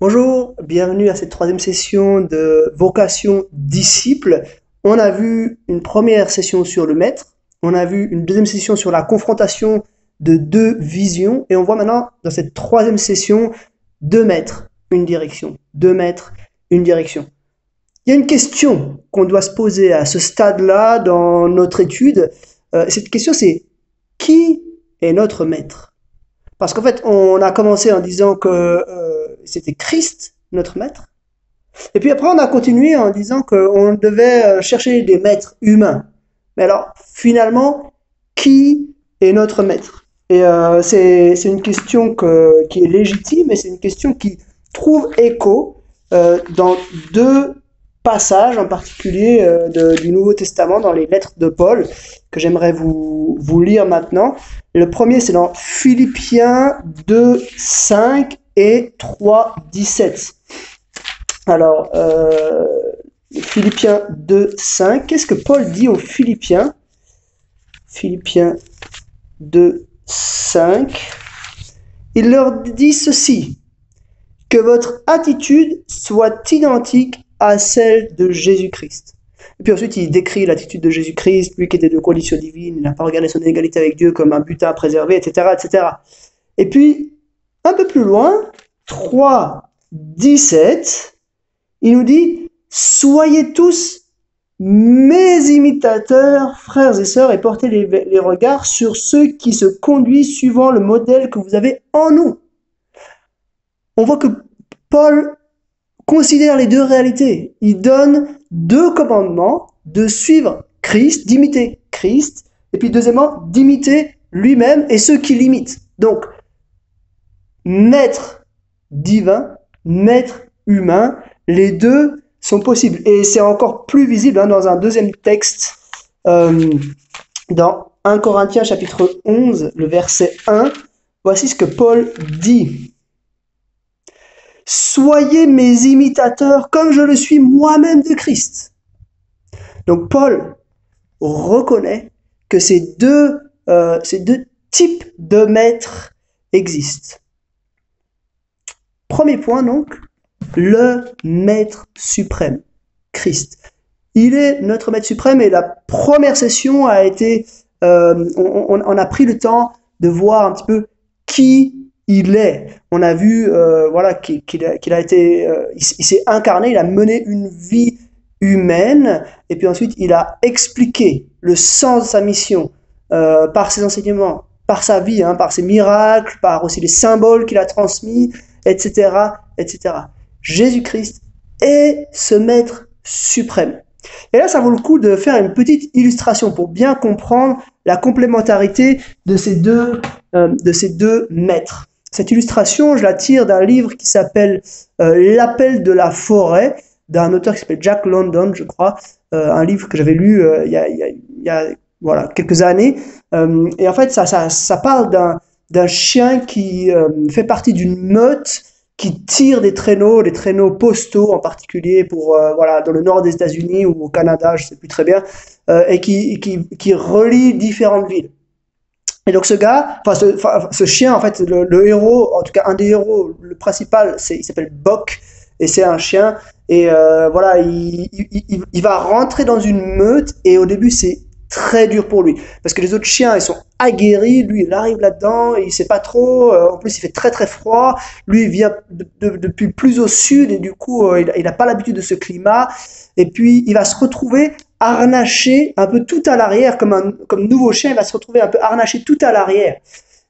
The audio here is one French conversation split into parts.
Bonjour, bienvenue à cette troisième session de vocation disciple. On a vu une première session sur le maître, on a vu une deuxième session sur la confrontation de deux visions, et on voit maintenant dans cette troisième session deux maîtres, une direction, deux maîtres, une direction. Il y a une question qu'on doit se poser à ce stade-là dans notre étude. Cette question c'est qui est notre maître? Parce qu'en fait, on a commencé en disant que c'était Christ, notre maître. Et puis après, on a continué en disant qu'on devait chercher des maîtres humains. Mais alors, finalement, qui est notre maître? Et c'est une question qui est légitime et c'est une question qui trouve écho dans deux passages en particulier du Nouveau Testament, dans les lettres de Paul, que j'aimerais vous lire maintenant. Le premier, c'est dans Philippiens 2, 5 et 3, 17. Alors, Philippiens 2, 5, qu'est-ce que Paul dit aux Philippiens? Philippiens 2, 5. Il leur dit ceci: que votre attitude soit identique à celle de Jésus-Christ. Et puis ensuite, il décrit l'attitude de Jésus-Christ, lui qui était de condition divine, il n'a pas regardé son égalité avec Dieu comme un butin à préserver, etc., etc. Et puis, un peu plus loin, 3, 17, il nous dit: soyez tous mes imitateurs, frères et sœurs, et portez les regards sur ceux qui se conduisent suivant le modèle que vous avez en nous. On voit que Paul considère les deux réalités. Il donne deux commandements: de suivre Christ, d'imiter Christ, et puis deuxièmement, d'imiter lui-même et ceux qui l'imitent. Donc, maître divin, maître humain, les deux sont possibles. Et c'est encore plus visible dans un deuxième texte, dans 1 Corinthiens chapitre 11, le verset 1. Voici ce que Paul dit: soyez mes imitateurs comme je le suis moi-même de Christ. Donc Paul reconnaît que ces deux types de maîtres existent. Premier point donc, le maître suprême, Christ. Il est notre maître suprême et la première session a été, on a pris le temps de voir un petit peu qui il est. On a vu, voilà, qu'il a été, il s'est incarné, il a mené une vie humaine, et puis ensuite il a expliqué le sens de sa mission par ses enseignements, par sa vie, par ses miracles, par aussi les symboles qu'il a transmis, etc., etc. Jésus-Christ est ce maître suprême. Et là, ça vaut le coup de faire une petite illustration pour bien comprendre la complémentarité de ces deux maîtres. Cette illustration, je la tire d'un livre qui s'appelle L'appel de la forêt, d'un auteur qui s'appelle Jack London, je crois, un livre que j'avais lu il y a voilà, quelques années. Et en fait, ça parle d'un chien qui fait partie d'une meute qui tire des traîneaux postaux en particulier pour voilà, dans le nord des États-Unis ou au Canada, je sais plus très bien, et qui relie différentes villes. Et donc ce chien, en fait, le héros, en tout cas un des héros, le principal, il s'appelle Buck, et c'est un chien. Et voilà, il va rentrer dans une meute, et au début c'est très dur pour lui, parce que les autres chiens, ils sont aguerris, lui il arrive là-dedans, il sait pas trop, en plus il fait très très froid, lui il vient depuis plus au sud, et du coup il a pas l'habitude de ce climat, et puis il va se retrouver harnaché un peu tout à l'arrière, comme nouveau chien, il va se retrouver un peu harnaché tout à l'arrière.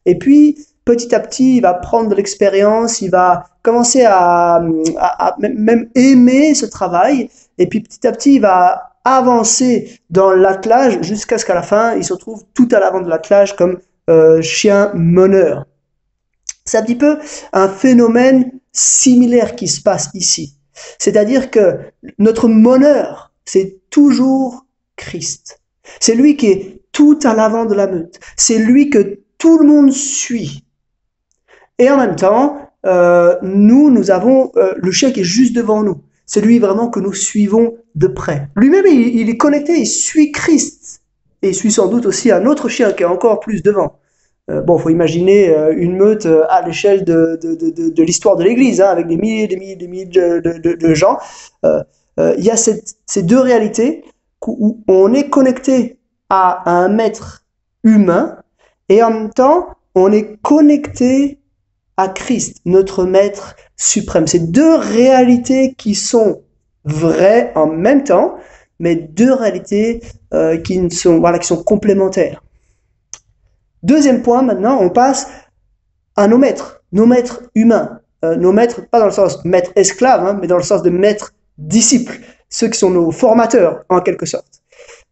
Et puis, petit à petit, il va prendre de l'expérience, il va commencer à même aimer ce travail, et puis petit à petit, il va avancer dans l'attelage jusqu'à ce qu'à la fin, il se retrouve tout à l'avant de l'attelage comme chien meneur. C'est un petit peu un phénomène similaire qui se passe ici. C'est-à-dire que notre meneur, c'est toujours Christ. C'est lui qui est tout à l'avant de la meute. C'est lui que tout le monde suit. Et en même temps, nous avons le chien qui est juste devant nous. C'est lui vraiment que nous suivons de près. Lui-même, il est connecté, il suit Christ. Et il suit sans doute aussi un autre chien qui est encore plus devant. Bon, faut imaginer une meute à l'échelle de l'histoire de l'Église, hein, avec des milliers, des milliers, des milliers de gens. Il y a ces deux réalités où on est connecté à un maître humain et en même temps, on est connecté à Christ, notre maître suprême. C'est deux réalités qui sont vraies en même temps, mais deux réalités qui sont complémentaires. Deuxième point, maintenant, on passe à nos maîtres humains. Nos maîtres, pas dans le sens maître esclave, hein, mais dans le sens de maître disciple, ceux qui sont nos formateurs, en quelque sorte.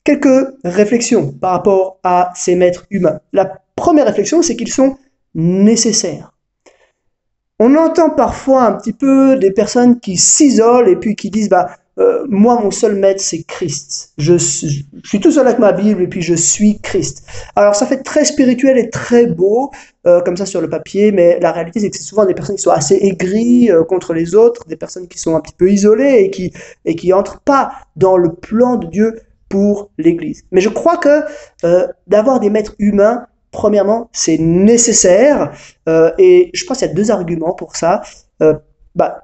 Quelques réflexions par rapport à ces maîtres humains. La première réflexion, c'est qu'ils sont nécessaires. On entend parfois un petit peu des personnes qui s'isolent et puis qui disent moi mon seul maître c'est Christ. Je suis tout seul avec ma Bible et puis je suis Christ. Alors ça fait très spirituel et très beau comme ça sur le papier, mais la réalité c'est que c'est souvent des personnes qui sont assez aigries contre les autres, des personnes qui sont un petit peu isolées et qui entrent pas dans le plan de Dieu pour l'Église. Mais je crois que d'avoir des maîtres humains, premièrement, c'est nécessaire et je pense qu'il y a deux arguments pour ça. Il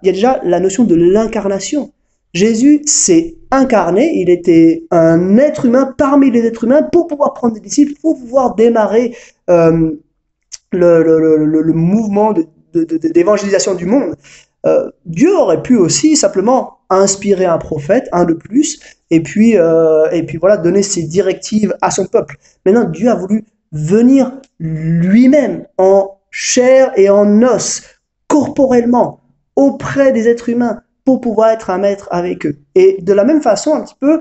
y a déjà la notion de l'incarnation. Jésus s'est incarné, il était un être humain parmi les êtres humains pour pouvoir prendre des disciples, pour pouvoir démarrer le mouvement d'évangélisation du monde. Dieu aurait pu aussi simplement inspirer un prophète, un de plus, et puis voilà, donner ses directives à son peuple. Maintenant, Dieu a voulu venir lui-même en chair et en os, corporellement, auprès des êtres humains, pour pouvoir être un maître avec eux. Et de la même façon, un petit peu,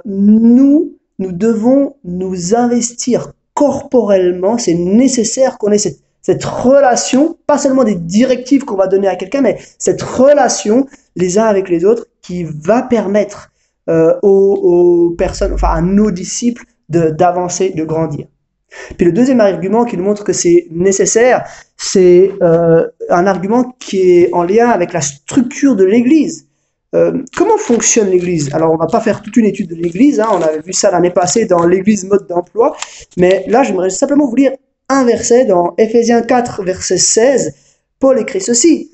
nous devons nous investir corporellement. C'est nécessaire qu'on ait cette relation, pas seulement des directives qu'on va donner à quelqu'un, mais cette relation les uns avec les autres qui va permettre aux personnes, enfin à nos disciples, d'avancer, de grandir. Puis le deuxième argument qui nous montre que c'est nécessaire, c'est un argument qui est en lien avec la structure de l'Église. Comment fonctionne l'Église? Alors on va pas faire toute une étude de l'Église, hein, on avait vu ça l'année passée dans l'Église mode d'emploi, mais là j'aimerais simplement vous lire un verset dans Éphésiens 4, verset 16. Paul écrit ceci: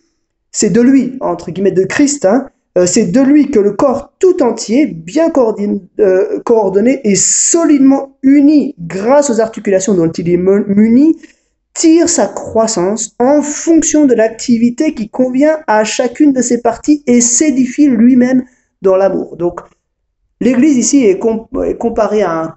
c'est de lui, entre guillemets de Christ, hein, c'est de lui que le corps tout entier, bien coordonné et solidement uni grâce aux articulations dont il est muni, tire sa croissance en fonction de l'activité qui convient à chacune de ses parties et s'édifie lui-même dans l'amour. Donc, l'Église ici est comparée à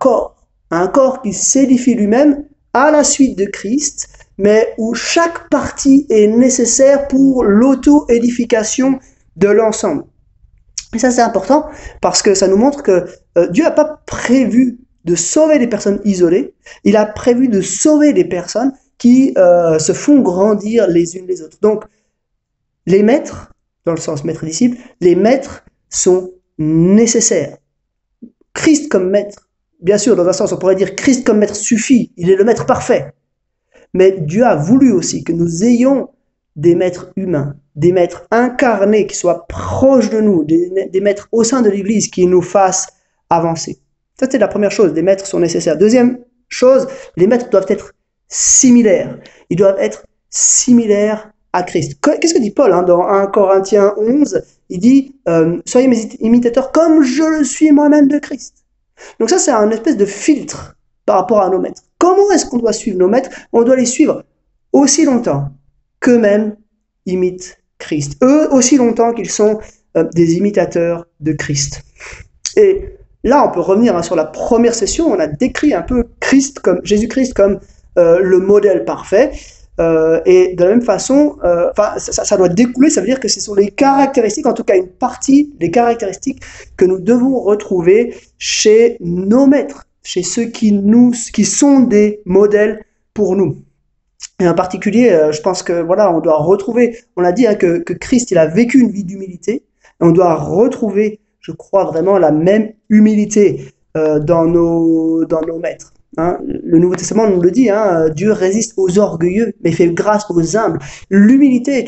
un corps qui s'édifie lui-même à la suite de Christ, mais où chaque partie est nécessaire pour l'auto-édification de l'ensemble. Et ça, c'est important parce que ça nous montre que Dieu n'a pas prévu de sauver des personnes isolées, il a prévu de sauver des personnes qui se font grandir les unes les autres. Donc, les maîtres, dans le sens maître-disciple, les maîtres sont nécessaires. Christ comme maître, bien sûr, dans un sens, on pourrait dire Christ comme maître suffit, il est le maître parfait. Mais Dieu a voulu aussi que nous ayons des maîtres humains, des maîtres incarnés qui soient proches de nous, des maîtres au sein de l'Église qui nous fassent avancer. Ça, c'est la première chose, les maîtres sont nécessaires. Deuxième chose, les maîtres doivent être similaires. Ils doivent être similaires à Christ. Qu'est-ce que dit Paul dans 1 Corinthiens 11? Il dit « Soyez mes imitateurs comme je le suis moi-même de Christ ». Donc ça, c'est un espèce de filtre par rapport à nos maîtres. Comment est-ce qu'on doit suivre nos maîtres? On doit les suivre aussi longtemps qu'eux-mêmes imitent Christ. Eux aussi longtemps qu'ils sont des imitateurs de Christ. Et là, on peut revenir sur la première session. On a décrit un peu Jésus-Christ comme le modèle parfait. Et de la même façon, ça doit découler, ça veut dire que ce sont les caractéristiques, en tout cas une partie des caractéristiques que nous devons retrouver chez nos maîtres, chez ceux qui sont des modèles pour nous. Et en particulier, je pense que voilà, on doit retrouver, on a dit que Christ, il a vécu une vie d'humilité, et on doit retrouver, je crois vraiment, la même humilité dans nos maîtres. Hein. Le Nouveau Testament nous le dit, Dieu résiste aux orgueilleux, mais fait grâce aux humbles. L'humilité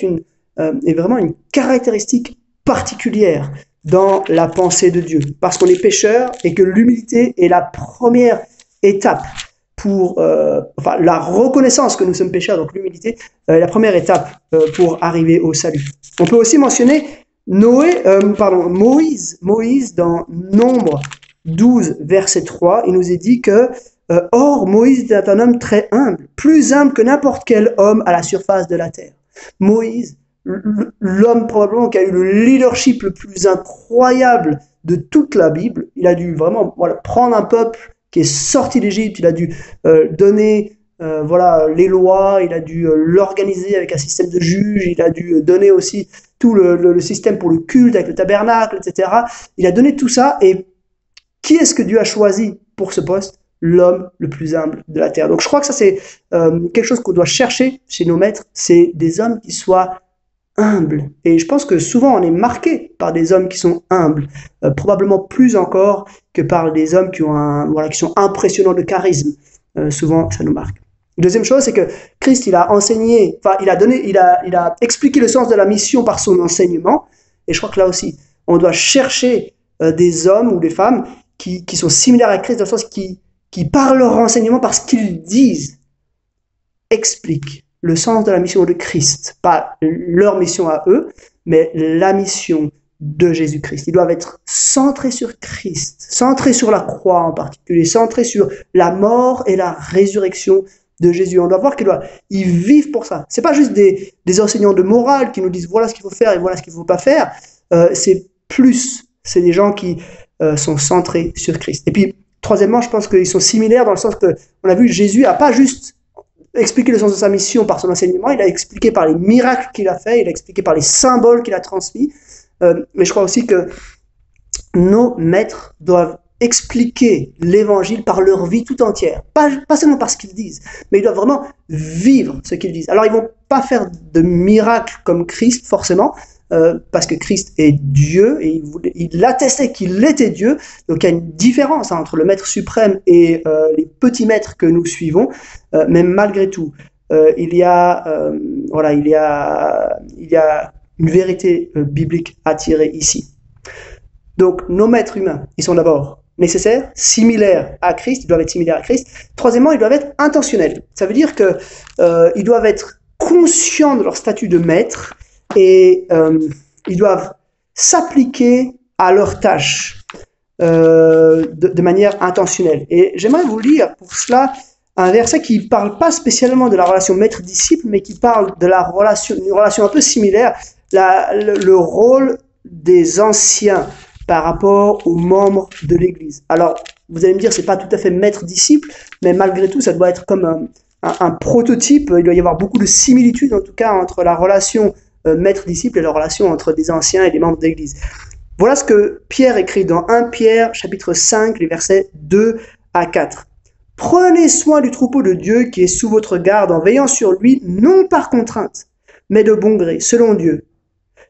est vraiment une caractéristique particulière dans la pensée de Dieu, parce qu'on est pécheur et que l'humilité est la première étape pour enfin la reconnaissance que nous sommes pécheurs, donc l'humilité, est la première étape pour arriver au salut. On peut aussi mentionner Moïse dans Nombre 12, verset 3, il nous est dit que or, Moïse était un homme très humble, plus humble que n'importe quel homme à la surface de la terre. Moïse, l'homme probablement qui a eu le leadership le plus incroyable de toute la Bible, il a dû vraiment prendre un peuple qui est sorti d'Égypte, il a dû donner les lois, il a dû l'organiser avec un système de juges, il a dû donner aussi tout le système pour le culte avec le tabernacle, etc. Il a donné tout ça, et qui est-ce que Dieu a choisi pour ce poste? L'homme le plus humble de la terre. Donc je crois que ça c'est quelque chose qu'on doit chercher chez nos maîtres, c'est des hommes qui soient humbles. Et je pense que souvent on est marqué par des hommes qui sont humbles, probablement plus encore que par des hommes qui ont qui sont impressionnants de charisme. Souvent ça nous marque. Deuxième chose, c'est que Christ, il a enseigné, enfin il a expliqué le sens de la mission par son enseignement. Et je crois que là aussi, on doit chercher des hommes ou des femmes qui sont similaires à Christ dans le sens qui par leur enseignement, parce qu'ils disent, expliquent le sens de la mission de Christ, pas leur mission à eux, mais la mission de Jésus-Christ. Ils doivent être centrés sur Christ, centrés sur la croix en particulier, centrés sur la mort et la résurrection de Jésus. On doit voir qu'ils vivent pour ça. C'est pas juste des enseignants de morale qui nous disent voilà ce qu'il faut faire et voilà ce qu'il ne faut pas faire. C'est des gens qui sont centrés sur Christ. Et puis, troisièmement, je pense qu'ils sont similaires dans le sens que, on a vu, Jésus n'a pas juste expliqué le sens de sa mission par son enseignement, il a expliqué par les miracles qu'il a fait, il a expliqué par les symboles qu'il a transmis. Mais je crois aussi que nos maîtres doivent expliquer l'évangile par leur vie tout entière. Pas seulement par ce qu'ils disent, mais ils doivent vraiment vivre ce qu'ils disent. Alors, ils vont pas faire de miracles comme Christ, forcément, parce que Christ est Dieu et il attestait qu'il était Dieu. Donc il y a une différence entre le maître suprême et les petits maîtres que nous suivons, mais malgré tout il y a une vérité biblique à tirer ici. Donc nos maîtres humains, ils sont d'abord nécessaires, similaires à Christ, ils doivent être similaires à Christ. Troisièmement, ils doivent être intentionnels. Ça veut dire que ils doivent être conscients de leur statut de maître et ils doivent s'appliquer à leurs tâches de manière intentionnelle. Et j'aimerais vous lire pour cela un verset qui ne parle pas spécialement de la relation maître-disciple, mais qui parle de une relation un peu similaire, le rôle des anciens par rapport aux membres de l'Église. Alors, vous allez me dire, c'est pas tout à fait maître-disciple, mais malgré tout, ça doit être comme un prototype. Il doit y avoir beaucoup de similitudes, en tout cas, entre la relation maître-disciple et la relation entre des anciens et des membres de l'Église. Voilà ce que Pierre écrit dans 1 Pierre, chapitre 5, les versets 2 à 4. « Prenez soin du troupeau de Dieu qui est sous votre garde en veillant sur lui, non par contrainte, mais de bon gré, selon Dieu.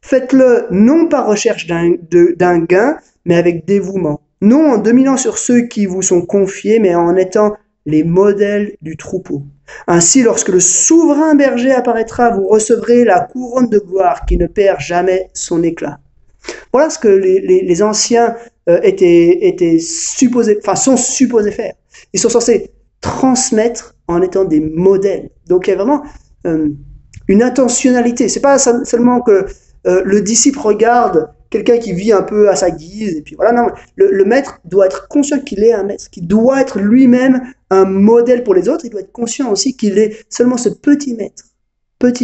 Faites-le non par recherche d'un gain, mais avec dévouement, non en dominant sur ceux qui vous sont confiés, mais en étant les modèles du troupeau. Ainsi, lorsque le souverain berger apparaîtra, vous recevrez la couronne de gloire qui ne perd jamais son éclat. » Voilà ce que les anciens sont supposés faire. Ils sont censés transmettre en étant des modèles. Donc il y a vraiment une intentionnalité. C'est pas seulement que le disciple regarde quelqu'un qui vit un peu à sa guise, et puis voilà, non, le maître doit être conscient qu'il est un maître, qu'il doit être lui-même un modèle pour les autres, il doit être conscient aussi qu'il est seulement ce petit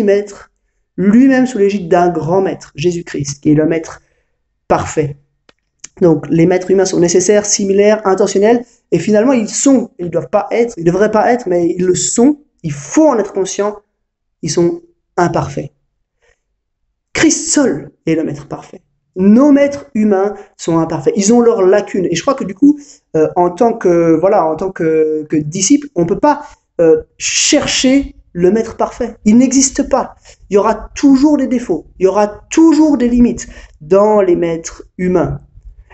maître, lui-même sous l'égide d'un grand maître, Jésus-Christ, qui est le maître parfait. Donc les maîtres humains sont nécessaires, similaires, intentionnels, et finalement ils ne devraient pas être, mais ils le sont, il faut en être conscient, ils sont imparfaits. Christ seul est le maître parfait. Nos maîtres humains sont imparfaits. Ils ont leurs lacunes. Et je crois que du coup, en tant que disciple, on ne peut pas chercher le maître parfait. Il n'existe pas. Il y aura toujours des défauts. Il y aura toujours des limites dans les maîtres humains.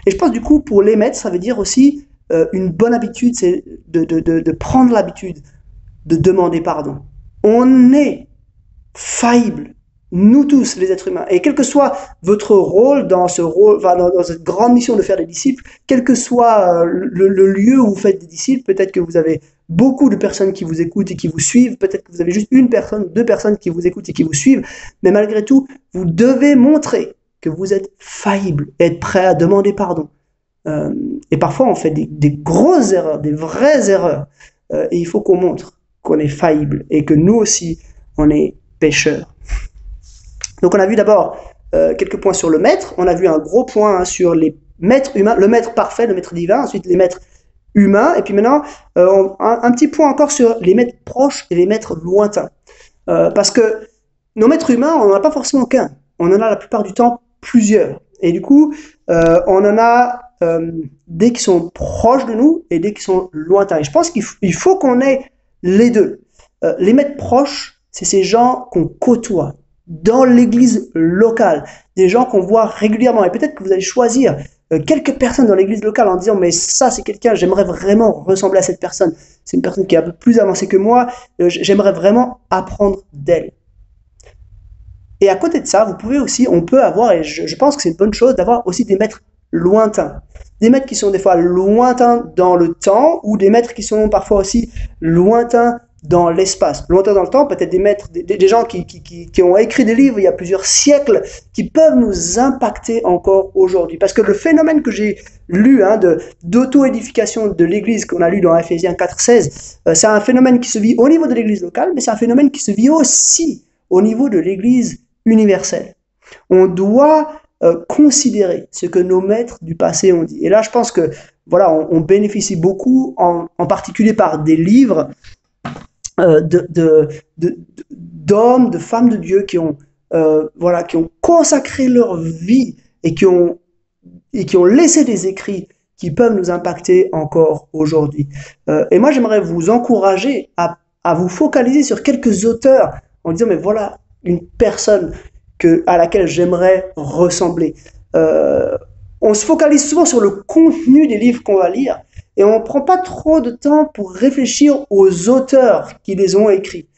Et je pense du coup, pour les maîtres, ça veut dire aussi une bonne habitude, c'est de prendre l'habitude de demander pardon. On est faillible. nous tous, les êtres humains. Et quel que soit votre rôle dans ce rôle, enfin, dans cette grande mission de faire des disciples, quel que soit le lieu où vous faites des disciples, peut-être que vous avez beaucoup de personnes qui vous écoutent et qui vous suivent, peut-être que vous avez juste une personne, deux personnes qui vous écoutent et qui vous suivent, mais malgré tout, vous devez montrer que vous êtes faillible et être prêt à demander pardon. Et parfois, on fait des grosses erreurs, des vraies erreurs, et il faut qu'on montre qu'on est faillible et que nous aussi, on est pécheurs. Donc on a vu d'abord quelques points sur le maître, on a vu un gros point sur les maîtres humains, le maître parfait, le maître divin, ensuite les maîtres humains, et puis maintenant un petit point encore sur les maîtres proches et les maîtres lointains. Parce que nos maîtres humains, on n'en a pas forcément qu'un, on en a la plupart du temps plusieurs. Et du coup, on en a des qui sont proches de nous et des qui sont lointains. Et je pense qu'il faut qu'on ait les deux. Les maîtres proches, c'est ces gens qu'on côtoie dans l'église locale, des gens qu'on voit régulièrement. Et peut-être que vous allez choisir quelques personnes dans l'église locale en disant mais ça c'est quelqu'un, j'aimerais vraiment ressembler à cette personne. C'est une personne qui est un peu plus avancée que moi, j'aimerais vraiment apprendre d'elle. Et à côté de ça, vous pouvez aussi, on peut avoir, et je pense que c'est une bonne chose, d'avoir aussi des maîtres lointains. Des maîtres qui sont des fois lointains dans le temps, ou des maîtres qui sont parfois aussi lointains dans l'espace. Lointains dans le temps, peut-être des maîtres, des gens qui ont écrit des livres il y a plusieurs siècles, qui peuvent nous impacter encore aujourd'hui. Parce que le phénomène que j'ai lu, d'auto-édification de l'Église, qu'on a lu dans Ephésiens 4:16, c'est un phénomène qui se vit au niveau de l'Église locale, mais c'est un phénomène qui se vit aussi au niveau de l'Église universelle. On doit considérer ce que nos maîtres du passé ont dit. Et là, je pense que voilà, on bénéficie beaucoup, en particulier par des livres d'hommes, de femmes de Dieu qui ont consacré leur vie et qui ont laissé des écrits qui peuvent nous impacter encore aujourd'hui. Et moi, j'aimerais vous encourager à vous focaliser sur quelques auteurs en disant mais voilà une personne à laquelle j'aimerais ressembler. On se focalise souvent sur le contenu des livres qu'on va lire et on ne prend pas trop de temps pour réfléchir aux auteurs qui les ont écrits.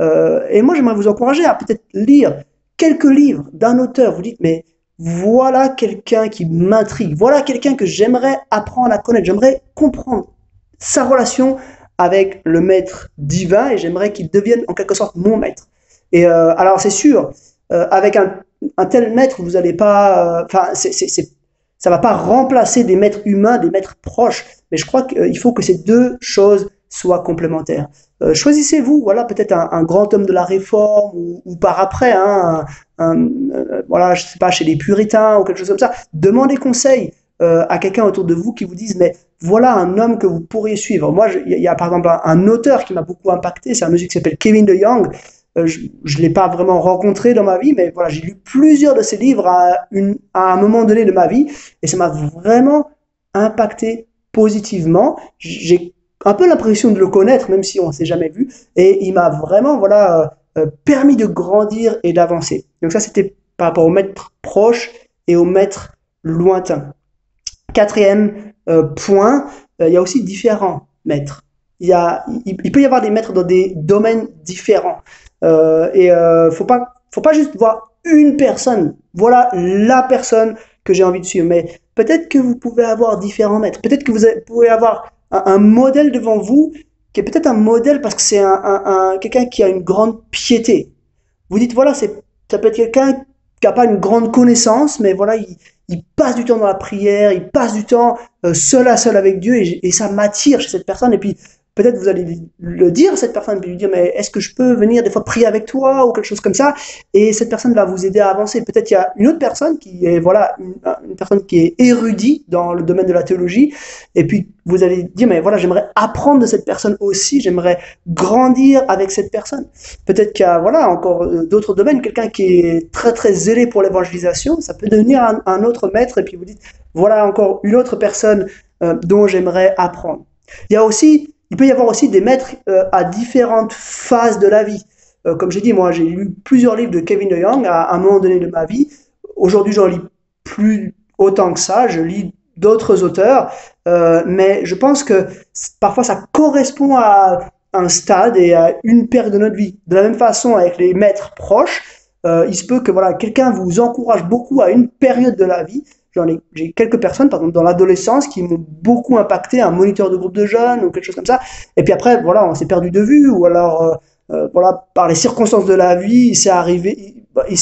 Et moi, j'aimerais vous encourager à peut-être lire quelques livres d'un auteur. Vous dites, mais voilà quelqu'un qui m'intrigue, voilà quelqu'un que j'aimerais apprendre à connaître, j'aimerais comprendre sa relation avec le maître divin et j'aimerais qu'il devienne en quelque sorte mon maître. Et alors c'est sûr, avec un tel maître, vous n'allez pas, ça va pas remplacer des maîtres humains, des maîtres proches, mais je crois qu'il faut que ces deux choses soient complémentaires. Choisissez-vous, voilà, peut-être un grand homme de la Réforme ou par après, voilà, je sais pas, chez les Puritains ou quelque chose comme ça. Demandez conseil à quelqu'un autour de vous qui vous dise, mais voilà un homme que vous pourriez suivre. Moi, il y a par exemple un auteur qui m'a beaucoup impacté, c'est un monsieur qui s'appelle Kevin DeYoung. Je ne l'ai pas vraiment rencontré dans ma vie, mais voilà, j'ai lu plusieurs de ses livres à un moment donné de ma vie, et ça m'a vraiment impacté positivement. J'ai un peu l'impression de le connaître, même si on ne s'est jamais vu, et il m'a vraiment permis de grandir et d'avancer. Donc ça, c'était par rapport aux maîtres proches et aux maîtres lointains. Quatrième point, il y a aussi différents maîtres. Il peut y avoir des maîtres dans des domaines différents. Faut pas juste voir une personne. Voilà la personne que j'ai envie de suivre. Mais peut-être que vous pouvez avoir différents maîtres. Peut-être que vous pouvez avoir un modèle devant vous qui est peut-être un modèle parce que c'est quelqu'un qui a une grande piété. Vous dites voilà, ça peut être quelqu'un qui n'a pas une grande connaissance, mais voilà, il passe du temps dans la prière, il passe du temps seul à seul avec Dieu et ça m'attire chez cette personne. Et puis peut-être vous allez le dire à cette personne, puis lui dire, mais est-ce que je peux venir des fois prier avec toi ou quelque chose comme ça? Et cette personne va vous aider à avancer. Peut-être il y a une autre personne qui est, voilà, une personne qui est érudite dans le domaine de la théologie. Et puis vous allez dire, mais voilà, j'aimerais apprendre de cette personne aussi, j'aimerais grandir avec cette personne. Peut-être qu'il y a, voilà, encore d'autres domaines, quelqu'un qui est très très zélé pour l'évangélisation, ça peut devenir un autre maître. Et puis vous dites, voilà encore une autre personne dont j'aimerais apprendre. Il peut y avoir aussi des maîtres à différentes phases de la vie. Comme j'ai dit, moi, j'ai lu plusieurs livres de Kevin DeYoung à un moment donné de ma vie. Aujourd'hui, j'en lis plus autant que ça. Je lis d'autres auteurs, mais je pense que parfois ça correspond à un stade et à une période de notre vie. De la même façon, avec les maîtres proches, Il se peut que voilà, quelqu'un vous encourage beaucoup à une période de la vie. J'ai quelques personnes, par exemple, dans l'adolescence, qui m'ont beaucoup impacté, un moniteur de groupe de jeunes ou quelque chose comme ça. Et puis après, voilà, on s'est perdu de vue, ou alors, voilà, par les circonstances de la vie, il s'est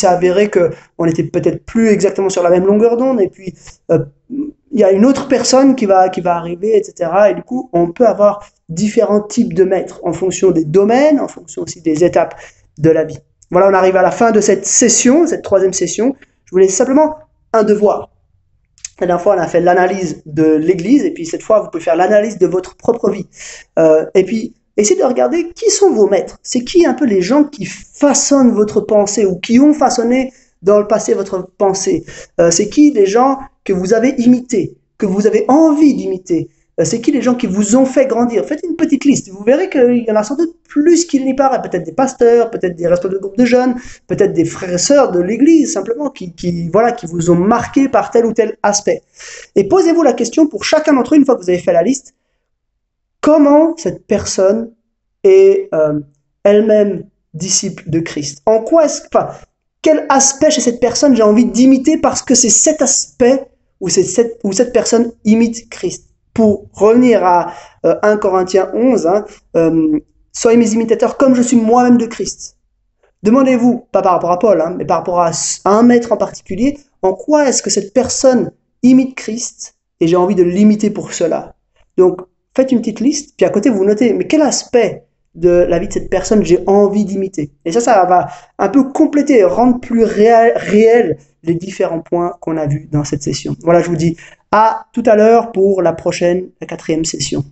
avéré que on était peut-être plus exactement sur la même longueur d'onde. Et puis, il y a une autre personne qui va arriver, etc. Et du coup, on peut avoir différents types de maîtres en fonction des domaines, en fonction aussi des étapes de la vie. Voilà, on arrive à la fin de cette session, cette troisième session. Je voulais simplement un devoir. La dernière fois, on a fait l'analyse de l'Église, et puis cette fois, vous pouvez faire l'analyse de votre propre vie. Et puis, essayez de regarder qui sont vos maîtres. C'est qui un peu les gens qui façonnent votre pensée ou qui ont façonné dans le passé votre pensée. C'est qui les gens que vous avez imités, que vous avez envie d'imiter. C'est qui les gens qui vous ont fait grandir. Faites une petite liste. Vous verrez qu'il y en a sans doute plus qu'il n'y paraît. Peut-être des pasteurs, peut-être des responsables de groupes de jeunes, peut-être des frères et sœurs de l'Église, simplement, voilà, qui vous ont marqué par tel ou tel aspect. Et posez-vous la question pour chacun d'entre eux, une fois que vous avez fait la liste, comment cette personne est elle-même disciple de Christ. En quoi quel aspect chez cette personne j'ai envie d'imiter parce que c'est cet aspect où cette personne imite Christ. Pour revenir à 1 Corinthiens 11, soyez mes imitateurs comme je suis moi-même de Christ. Demandez-vous, pas par rapport à Paul, mais par rapport à un maître en particulier, en quoi est-ce que cette personne imite Christ et j'ai envie de l'imiter pour cela. Donc, faites une petite liste, puis à côté, vous notez, mais quel aspect de la vie de cette personne j'ai envie d'imiter. Et ça va un peu compléter et rendre plus réel les différents points qu'on a vus dans cette session. Voilà, je vous dis à tout à l'heure pour la 4e session.